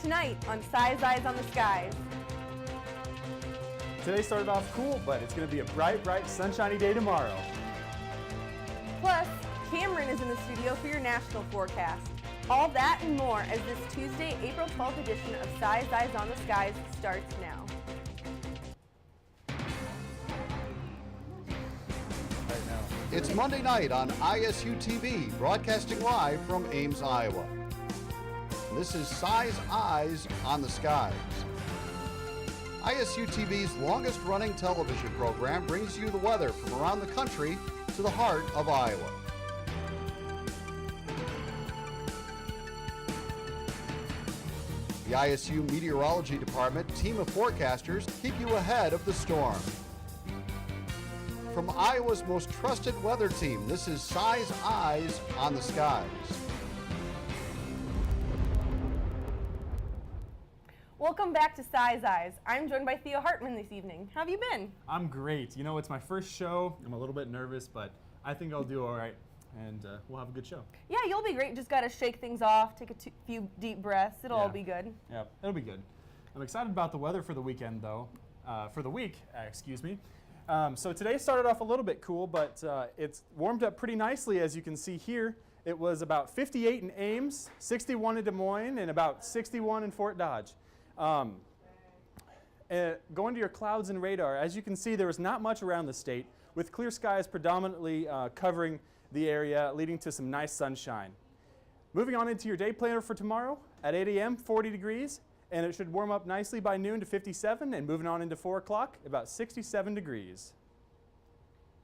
tonight on Si's Eyes on the Skies. Today started off cool, but it's going to be a bright, sunshiny day tomorrow. Plus, Cameron is in the studio for your national forecast. All that and more as this Tuesday, April 12th edition of Si's Eyes on the Skies starts now. It's Monday night on ISU TV, broadcasting live from Ames, Iowa. This is Si's Eyes on the Skies. ISU TV's longest-running television program brings you the weather from around the country to the heart of Iowa. The ISU Meteorology Department team of forecasters keep you ahead of the storm. From Iowa's most trusted weather team, this is Si's Eyes on the Skies. Welcome back to Si's Eyes. I'm joined by Theo Hartman this evening. How have you been? I'm great. You know, it's my first show. I'm a little bit nervous, but I think I'll do all right, and we'll have a good show. Yeah, you'll be great. Just got to shake things off, take a few deep breaths. It'll all be good. Yeah, it'll be good. I'm excited about the weather for the weekend, though. For the week, excuse me. So today started off a little bit cool, but it's warmed up pretty nicely, as you can see here. It was about 58 in Ames, 61 in Des Moines, and about 61 in Fort Dodge. Going to your clouds and radar, as you can see, there was not much around the state, with clear skies predominantly covering the area, leading to some nice sunshine. Moving on into your day planner for tomorrow, at 8 a.m., 40 degrees. And it should warm up nicely by noon to 57, and moving on into 4 o'clock, about 67 degrees.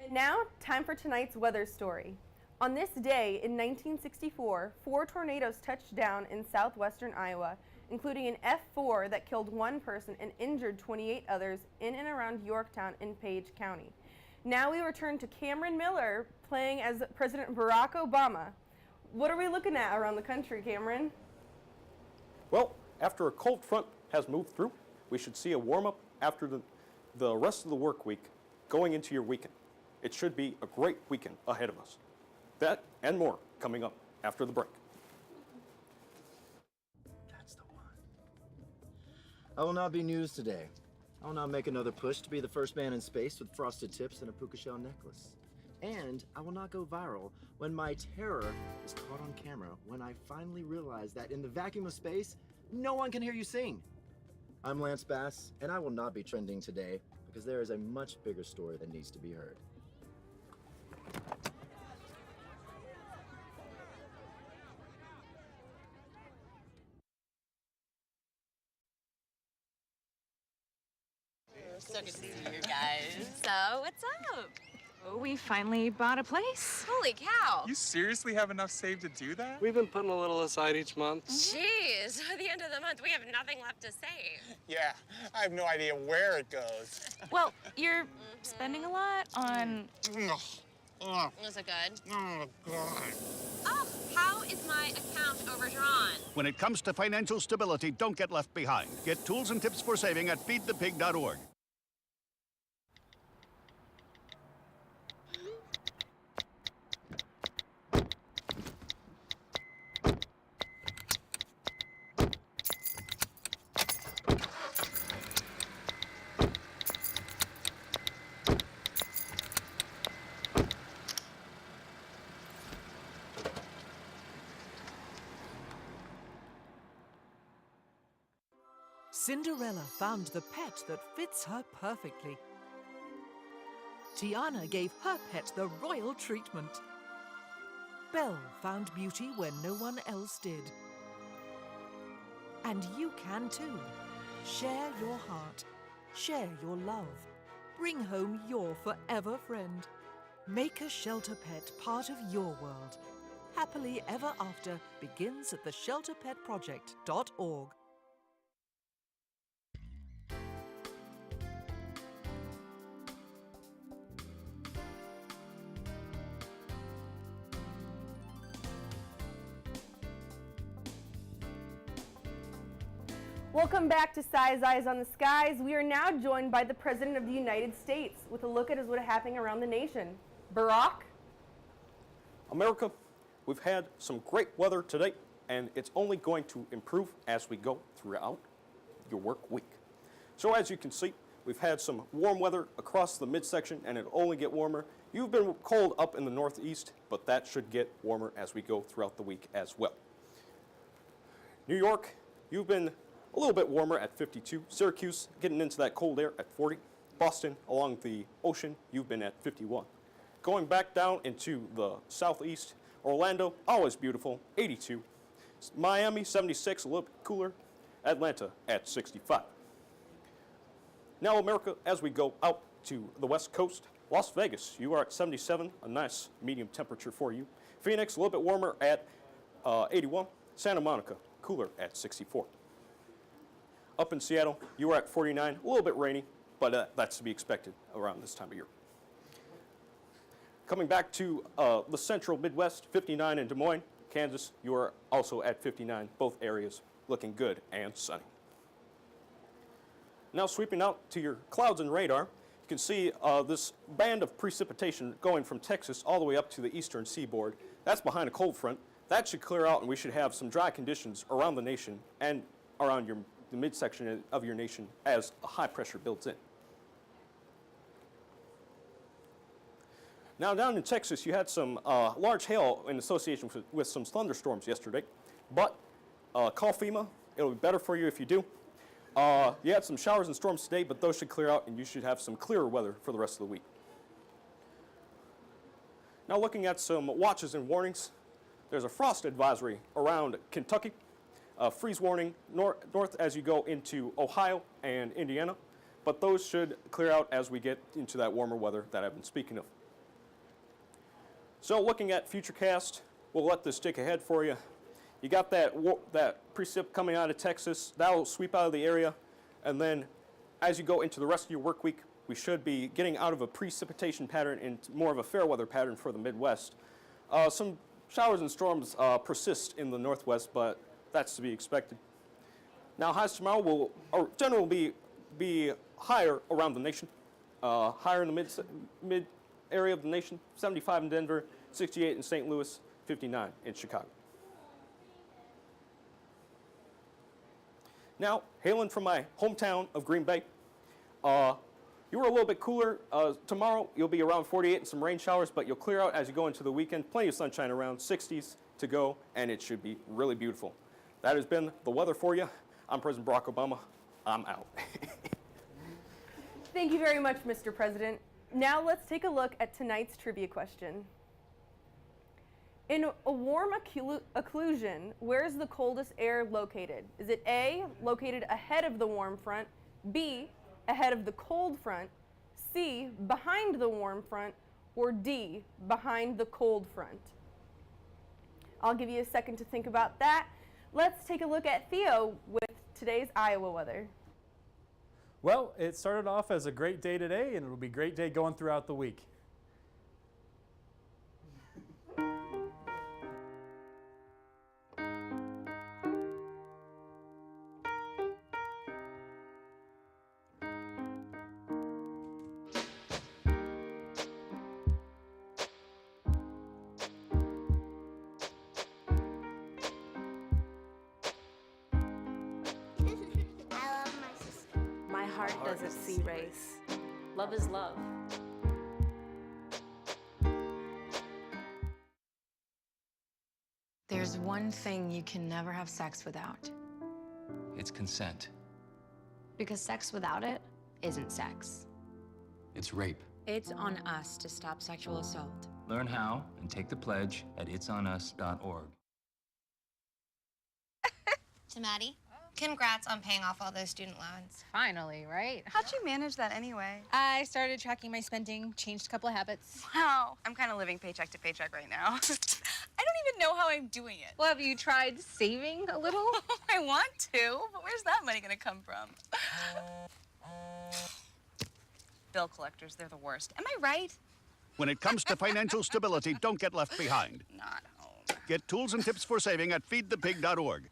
And now, time for tonight's weather story. On this day in 1964, 4 tornadoes touched down in southwestern Iowa, including an F4 that killed 1 person and injured 28 others in and around Yorktown in Page County. Now we return to Cameron Miller playing as President Barack Obama. What are we looking at around the country, Cameron? Well, after a cold front has moved through, we should see a warm-up after the rest of the work week going into your weekend. It should be a great weekend ahead of us. That and more coming up after the break. That's the one. I will not be news today. I will not make another push to be the first man in space with frosted tips and a puka shell necklace. And I will not go viral when my terror is caught on camera when I finally realize that in the vacuum of space, no one can hear you sing. I'm Lance Bass, and I will not be trending today because there is a much bigger story that needs to be heard. So good to see you guys. So, what's up? Oh, we finally bought a place. Holy cow. You seriously have enough saved to do that? We've been putting a little aside each month. Jeez, at the end of the month, we have nothing left to save. Yeah, I have no idea where it goes. Well, you're spending a lot on... Was it good? Oh, God. Oh, how is my account overdrawn? When it comes to financial stability, don't get left behind. Get tools and tips for saving at feedthepig.org. Cinderella found the pet that fits her perfectly. Tiana gave her pet the royal treatment. Belle found beauty where no one else did. And you can too. Share your heart. Share your love. Bring home your forever friend. Make a shelter pet part of your world. Happily Ever After begins at theshelterpetproject.org. Welcome back to Si's Eyes on the Skies. We are now joined by the President of the United States with a look at what's happening around the nation. Barack? America, we've had some great weather today, and it's only going to improve as we go throughout your work week. So as you can see, we've had some warm weather across the midsection, and it'll only get warmer. You've been cold up in the northeast, but that should get warmer as we go throughout the week as well. New York, you've been a little bit warmer at 52. Syracuse, getting into that cold air at 40. Boston, along the ocean, you've been at 51. Going back down into the southeast, Orlando, always beautiful, 82. Miami, 76, a little bit cooler. Atlanta at 65. Now, America, as we go out to the west coast, Las Vegas, you are at 77, a nice medium temperature for you. Phoenix, a little bit warmer at 81. Santa Monica, cooler at 64. Up in Seattle, you are at 49, a little bit rainy, but that's to be expected around this time of year. Coming back to the central Midwest, 59 in Des Moines. Kansas, you are also at 59, both areas looking good and sunny. Now sweeping out to your clouds and radar, you can see this band of precipitation going from Texas all the way up to the eastern seaboard. That's behind a cold front. That should clear out, and we should have some dry conditions around the nation and around the midsection of your nation as a high pressure builds in. Now down in Texas, you had some large hail in association with some thunderstorms yesterday, but call FEMA. It'll be better for you if you do. You had some showers and storms today, but those should clear out, and you should have some clearer weather for the rest of the week. Now looking at some watches and warnings, there's a frost advisory around Kentucky, a freeze warning north as you go into Ohio and Indiana, but those should clear out as we get into that warmer weather that I've been speaking of. So looking at Futurecast, we'll let this stick ahead for you. You got that precip coming out of Texas. That'll sweep out of the area. And then as you go into the rest of your work week, we should be getting out of a precipitation pattern into more of a fair weather pattern for the Midwest. Some showers and storms persist in the Northwest, but that's to be expected. Now highs tomorrow will generally be higher around the nation, higher in the mid area of the nation, 75 in Denver, 68 in St. Louis, 59 in Chicago. Now, hailing from my hometown of Green Bay, you were a little bit cooler. Tomorrow, you'll be around 48 and some rain showers, but you'll clear out as you go into the weekend. Plenty of sunshine around, 60s to go, and it should be really beautiful. That has been the weather for you. I'm President Barack Obama. I'm out. Thank you very much, Mr. President. Now let's take a look at tonight's trivia question. In a warm occlusion, where is the coldest air located? Is it A, located ahead of the warm front, B, ahead of the cold front, C, behind the warm front, or D, behind the cold front? I'll give you a second to think about that. Let's take a look at Theo with today's Iowa weather. Well, it started off as a great day today, and it'll be a great day going throughout the week. My heart doesn't see race. Love is love. There's one thing you can never have sex without. It's consent. Because sex without it isn't sex. It's rape. It's on us to stop sexual assault. Learn how and take the pledge at itsonus.org. To Maddie, congrats on paying off all those student loans. Finally, right? How'd you manage that anyway? I started tracking my spending, changed a couple of habits. Wow. I'm kind of living paycheck to paycheck right now. I don't even know how I'm doing it. Well, have you tried saving a little? I want to, but where's that money gonna come from? Bill collectors, they're the worst. Am I right? When it comes to financial stability, don't get left behind. Not home. Get tools and tips for saving at feedthepig.org.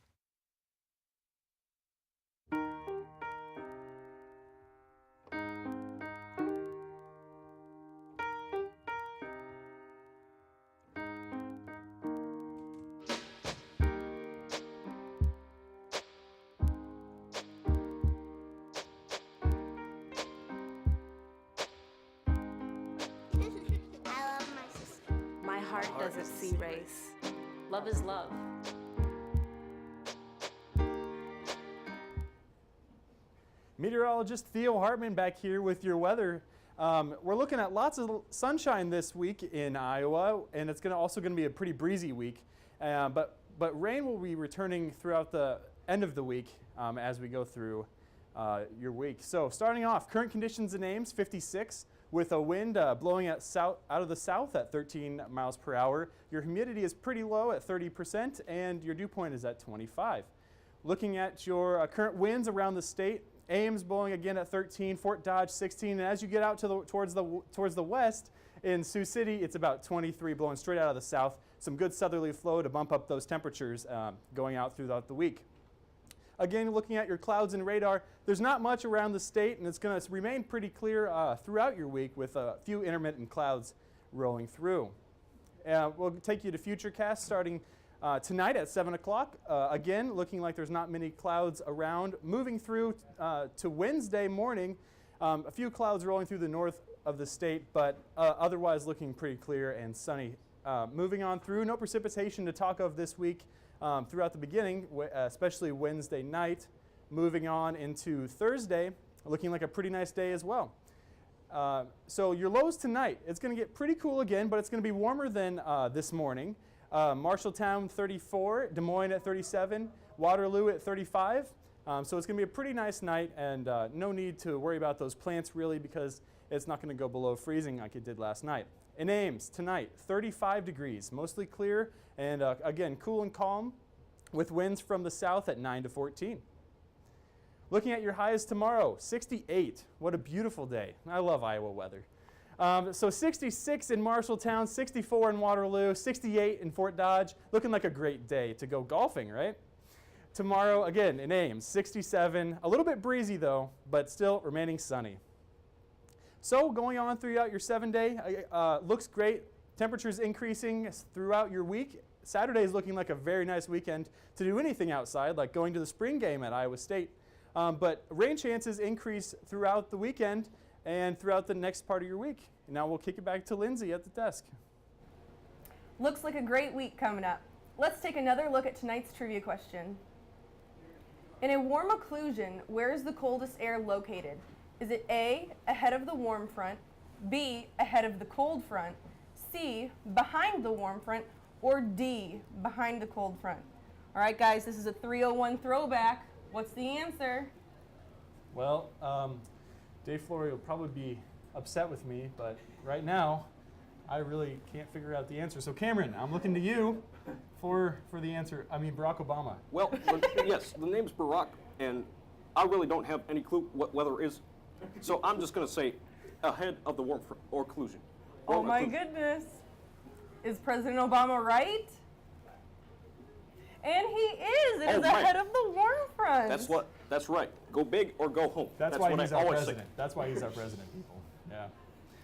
heart doesn't see race. Love is love. Meteorologist Theo Hartman back here with your weather. We're looking at lots of sunshine this week in Iowa, and it's also going to be a pretty breezy week. But rain will be returning throughout the end of the week as we go through your week. So starting off, current conditions in Ames, 56, with a wind blowing out of the south at 13 miles per hour. Your humidity is pretty low at 30%, and your dew point is at 25. Looking at your current winds around the state, Ames blowing again at 13, Fort Dodge 16, and as you get out towards the west in Sioux City, it's about 23 blowing straight out of the south. Some good southerly flow to bump up those temperatures going out throughout the week. Again, looking at your clouds and radar, there's not much around the state, and it's going to remain pretty clear throughout your week with a few intermittent clouds rolling through. We'll take you to Futurecast starting tonight at 7 o'clock. Again, looking like there's not many clouds around. Moving through to Wednesday morning, a few clouds rolling through the north of the state, but otherwise looking pretty clear and sunny. Moving on through, no precipitation to talk of this week throughout the beginning, especially Wednesday night. Moving on into Thursday, looking like a pretty nice day as well. So your lows tonight, it's going to get pretty cool again, but it's going to be warmer than this morning. Marshalltown 34, Des Moines at 37, Waterloo at 35. So it's going to be a pretty nice night, and no need to worry about those plants really because it's not going to go below freezing like it did last night. In Ames tonight, 35 degrees, mostly clear, and again, cool and calm with winds from the south at 9 to 14. Looking at your highs tomorrow, 68. What a beautiful day. I love Iowa weather. So 66 in Marshalltown, 64 in Waterloo, 68 in Fort Dodge. Looking like a great day to go golfing, right? Tomorrow, again, in Ames, 67. A little bit breezy, though, but still remaining sunny. So going on throughout your 7-day, looks great. Temperatures increasing throughout your week. Saturday is looking like a very nice weekend to do anything outside, like going to the spring game at Iowa State. But rain chances increase throughout the weekend and throughout the next part of your week. Now we'll kick it back to Lindsay at the desk. Looks like a great week coming up. Let's take another look at tonight's trivia question. In a warm occlusion, where is the coldest air located? Is it A, ahead of the warm front, B, ahead of the cold front, C, behind the warm front, or D, behind the cold front? All right, guys, this is a 301 throwback. What's the answer? Well, Dave Flory will probably be upset with me, but right now, I really can't figure out the answer. So Cameron, I'm looking to you for the answer. I mean, Barack Obama. Well, yes, the name's Barack, and I really don't have any clue what weather is. So I'm just going to say ahead of the warm occlusion. Oh my goodness. Is President Obama right? And he is. It is ahead of the warm front. That's right. Go big or go home. That's why he's our president. That's why he's our president, people. Yeah.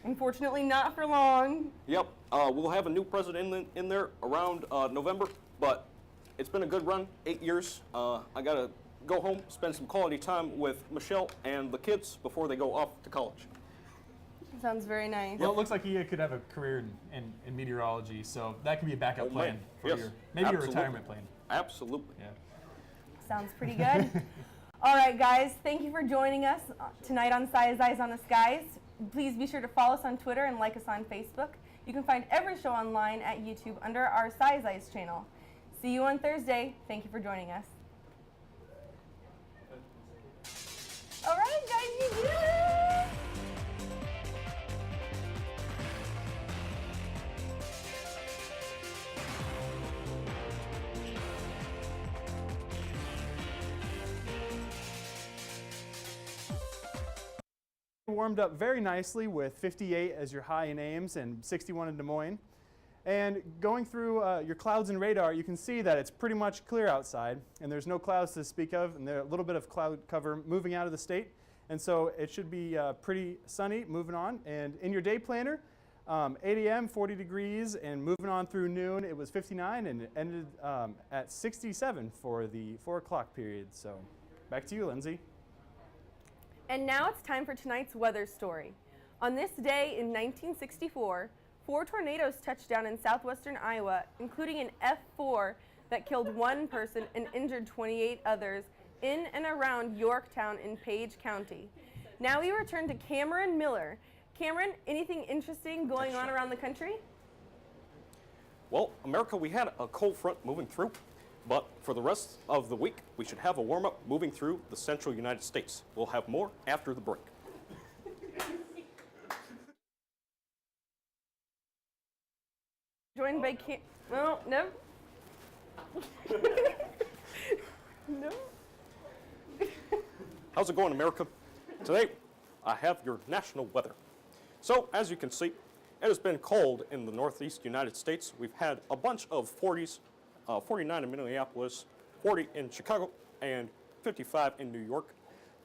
Unfortunately, not for long. Yep. We'll have a new president in there around November, but it's been a good run, 8 years. I got to go home, spend some quality time with Michelle and the kids before they go off to college. Sounds very nice. Well, it looks like he could have a career in meteorology, so that could be a backup plan for your retirement plan. Absolutely. Yeah. Sounds pretty good. All right, guys, thank you for joining us tonight on Si's Eyes on the Skies. Please be sure to follow us on Twitter and like us on Facebook. You can find every show online at YouTube under our Si's Eyes channel. See you on Thursday. Thank you for joining us. All right, guys, you did it! Warmed up very nicely with 58 as your high in Ames and 61 in Des Moines. And going through your clouds and radar, you can see that it's pretty much clear outside, and there's no clouds to speak of, and there's a little bit of cloud cover moving out of the state. And so it should be pretty sunny moving on. And in your day planner, 8 a.m., 40 degrees, and moving on through noon, it was 59, and it ended at 67 for the 4 o'clock period. So back to you, Lindsay. And now it's time for tonight's weather story. On this day in 1964, 4 tornadoes touched down in southwestern Iowa, including an F4 that killed 1 person and injured 28 others in and around Yorktown in Page County. Now we return to Cameron Miller. Cameron, anything interesting going on around the country? Well, America, we had a cold front moving through, but for the rest of the week, we should have a warm-up moving through the central United States. We'll have more after the break. Joined by no. No. How's it going, America? Today, I have your national weather. So, as you can see, it has been cold in the northeast United States. We've had a bunch of 40s, 49 in Minneapolis, 40 in Chicago, and 55 in New York.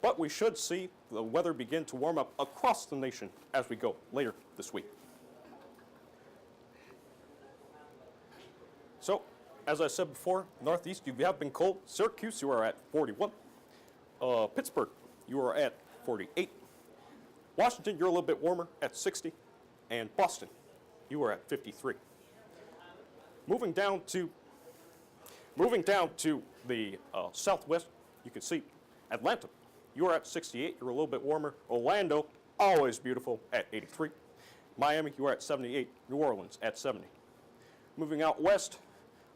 But we should see the weather begin to warm up across the nation as we go later this week. So, as I said before, northeast, you have been cold. Syracuse, you are at 41. Pittsburgh, you are at 48. Washington, you're a little bit warmer at 60. And Boston, you are at 53. Moving down to the southwest, you can see Atlanta, you are at 68. You're a little bit warmer. Orlando, always beautiful, at 83. Miami, you are at 78. New Orleans at 70. Moving out west,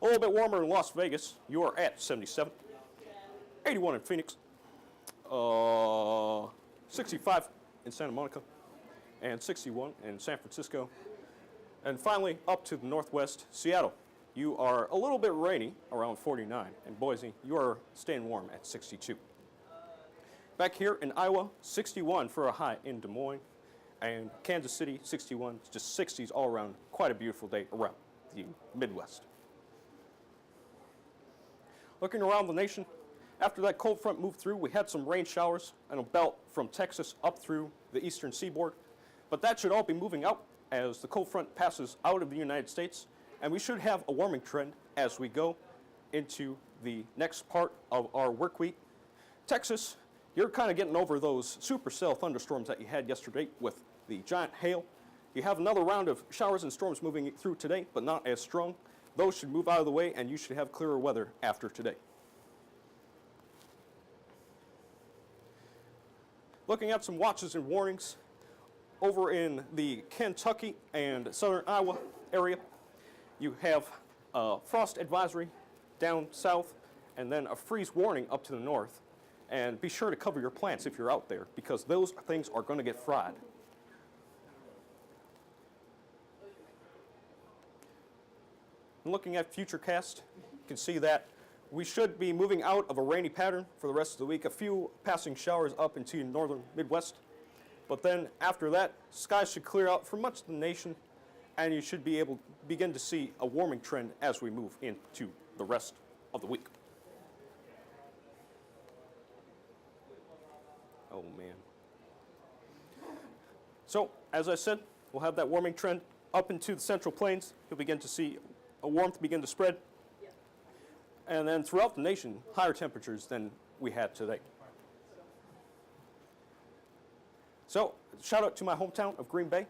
a little bit warmer in Las Vegas. You are at 77. 81 in Phoenix. 65 in Santa Monica. And 61 in San Francisco. And finally, up to the northwest, Seattle. You are a little bit rainy, around 49. And Boise, you are staying warm at 62. Back here in Iowa, 61 for a high in Des Moines. And Kansas City, 61. Just 60s all around. Quite a beautiful day around the Midwest. Looking around the nation, after that cold front moved through, we had some rain showers and a belt from Texas up through the eastern seaboard. But that should all be moving out as the cold front passes out of the United States, and we should have a warming trend as we go into the next part of our work week. Texas, you're kind of getting over those supercell thunderstorms that you had yesterday with the giant hail. You have another round of showers and storms moving through today, but not as strong. Those should move out of the way, and you should have clearer weather after today. Looking at some watches and warnings, over in the Kentucky and southern Iowa area, you have a frost advisory down south, and then a freeze warning up to the north. And be sure to cover your plants if you're out there, because those things are going to get fried. And looking at Futurecast, you can see that we should be moving out of a rainy pattern for the rest of the week. A few passing showers up into the northern Midwest. But then after that, skies should clear out for much of the nation, and you should be able to begin to see a warming trend as we move into the rest of the week. Oh, man. So, as I said, we'll have that warming trend up into the Central Plains. You'll begin to see a warmth begin to spread. And then throughout the nation, higher temperatures than we had today. So, shout out to my hometown of Green Bay.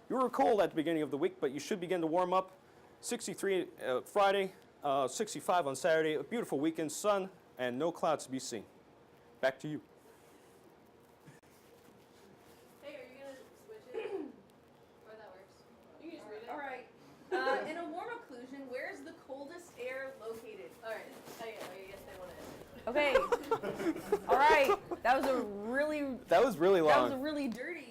You were cold at the beginning of the week, but you should begin to warm up. 63 Friday, 65 on Saturday. A beautiful weekend, sun, and no clouds to be seen. Back to you. Hey, are you going to switch it? Or that works? You can just read it. All right. In a warm occlusion, where is the coldest air located? All right. I guess they want to. Okay. All right. That was really long. That was really long. That was a really dirty